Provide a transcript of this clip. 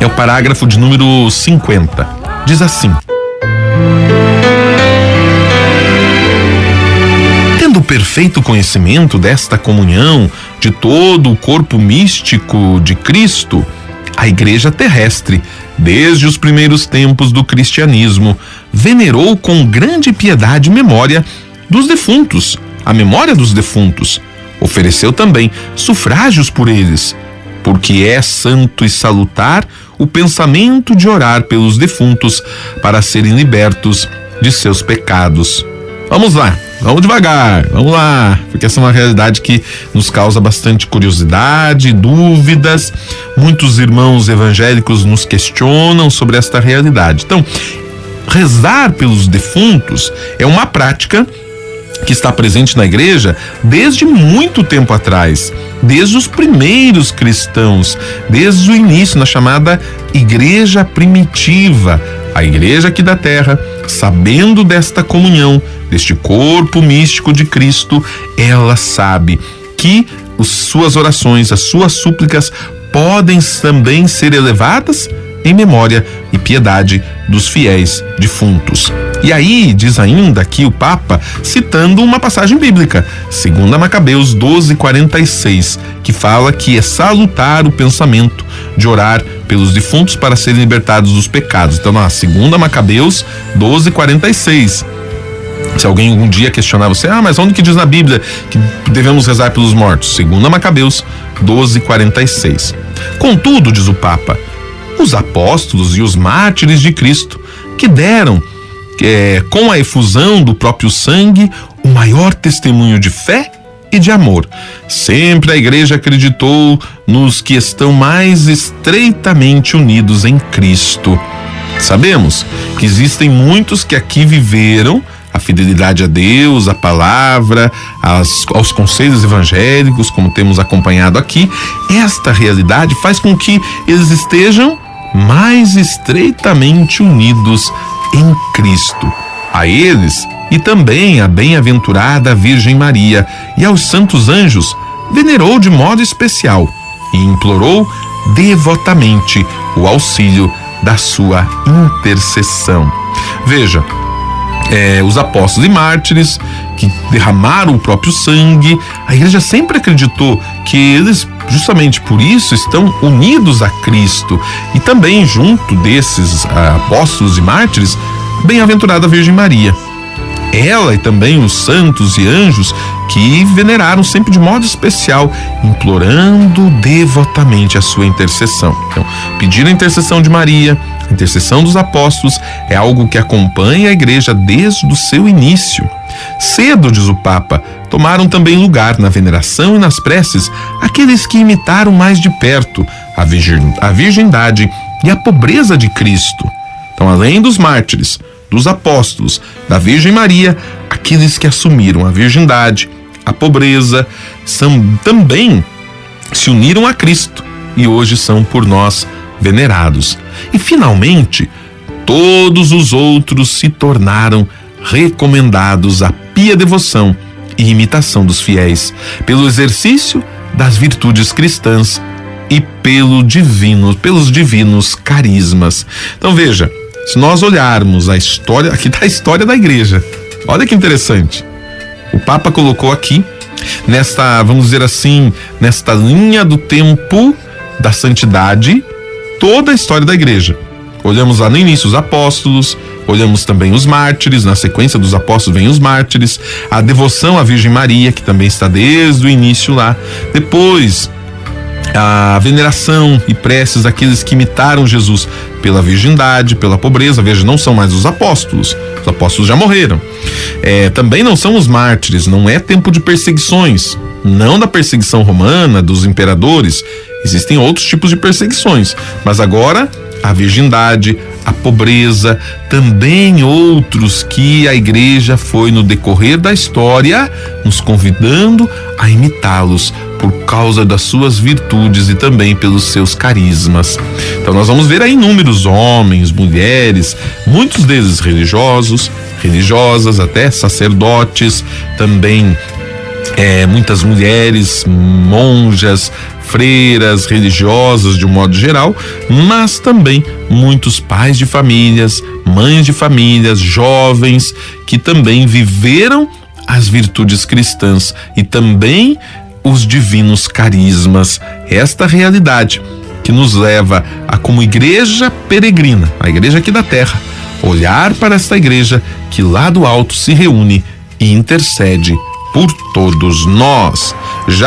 É o parágrafo de número 50. Diz assim: tendo perfeito conhecimento desta comunhão de todo o corpo místico de Cristo, a Igreja terrestre, desde os primeiros tempos do cristianismo, venerou com grande piedade a memória dos defuntos, ofereceu também sufrágios por eles, porque é santo e salutar o pensamento de orar pelos defuntos para serem libertos de seus pecados. Vamos lá, vamos devagar, vamos lá, porque essa é uma realidade que nos causa bastante curiosidade, dúvidas. Muitos irmãos evangélicos nos questionam sobre esta realidade. Então, rezar pelos defuntos é uma prática que está presente na igreja desde muito tempo atrás, desde os primeiros cristãos, desde o início, na chamada igreja primitiva, a igreja aqui da terra, sabendo desta comunhão, deste corpo místico de Cristo, ela sabe que as suas orações, as suas súplicas podem também ser elevadas em memória e piedade dos fiéis defuntos. E aí, diz ainda aqui o Papa, citando uma passagem bíblica, 2 Macabeus 12:46, que fala que é salutar o pensamento de orar pelos defuntos para serem libertados dos pecados. Então, 2 Macabeus 12:46. Se alguém algum dia questionar você, mas onde que diz na Bíblia que devemos rezar pelos mortos? 2 Macabeus 12:46. Contudo, diz o Papa, os apóstolos e os mártires de Cristo, que deram, com a efusão do próprio sangue, o maior testemunho de fé e de amor. Sempre a igreja acreditou nos que estão mais estreitamente unidos em Cristo. Sabemos que existem muitos que aqui viveram a fidelidade a Deus, a palavra, aos conselhos evangélicos, como temos acompanhado aqui. Esta realidade faz com que eles estejam mais estreitamente unidos em Cristo. A eles e também a bem-aventurada Virgem Maria e aos santos anjos venerou de modo especial e implorou devotamente o auxílio da sua intercessão. Veja, os apóstolos e mártires que derramaram o próprio sangue, a igreja sempre acreditou que eles, justamente por isso, estão unidos a Cristo. E também, junto desses apóstolos e mártires, bem-aventurada Virgem Maria. Ela e também os santos e anjos que veneraram sempre de modo especial, implorando devotamente a sua intercessão. Então, pedir a intercessão de Maria, a intercessão dos apóstolos, é algo que acompanha a igreja desde o seu início. Cedo, diz o Papa, tomaram também lugar na veneração e nas preces aqueles que imitaram mais de perto a virgindade e a pobreza de Cristo. Então, além dos mártires, dos apóstolos, da Virgem Maria, aqueles que assumiram a virgindade, a pobreza, também se uniram a Cristo e hoje são por nós venerados. E finalmente, todos os outros se tornaram recomendados à pia devoção e imitação dos fiéis, pelo exercício das virtudes cristãs e pelos divinos carismas. Então veja, se nós olharmos a história, aqui está a história da igreja. Olha que interessante. O Papa colocou aqui, vamos dizer assim, nesta linha do tempo da santidade, toda a história da igreja. Olhamos lá no início os apóstolos, olhamos também os mártires, na sequência dos apóstolos vem os mártires, a devoção à Virgem Maria, que também está desde o início lá. Depois, a veneração e preces daqueles que imitaram Jesus pela virgindade, pela pobreza. Veja, não são mais os apóstolos já morreram. Também não são os mártires, não é tempo de perseguições, não da perseguição romana, dos imperadores. Existem outros tipos de perseguições, mas agora a virgindade, a pobreza, também outros que a igreja foi no decorrer da história nos convidando a imitá-los por causa das suas virtudes e também pelos seus carismas. Então nós vamos ver aí inúmeros homens, mulheres, muitos deles religiosos, religiosas, até sacerdotes, também muitas mulheres, monjas, freiras, religiosas de um modo geral, mas também muitos pais de famílias, mães de famílias, jovens que também viveram as virtudes cristãs e também os divinos carismas. Esta realidade que nos leva a, como igreja peregrina, a igreja aqui da terra, olhar para esta igreja que lá do alto se reúne e intercede por todos nós. Já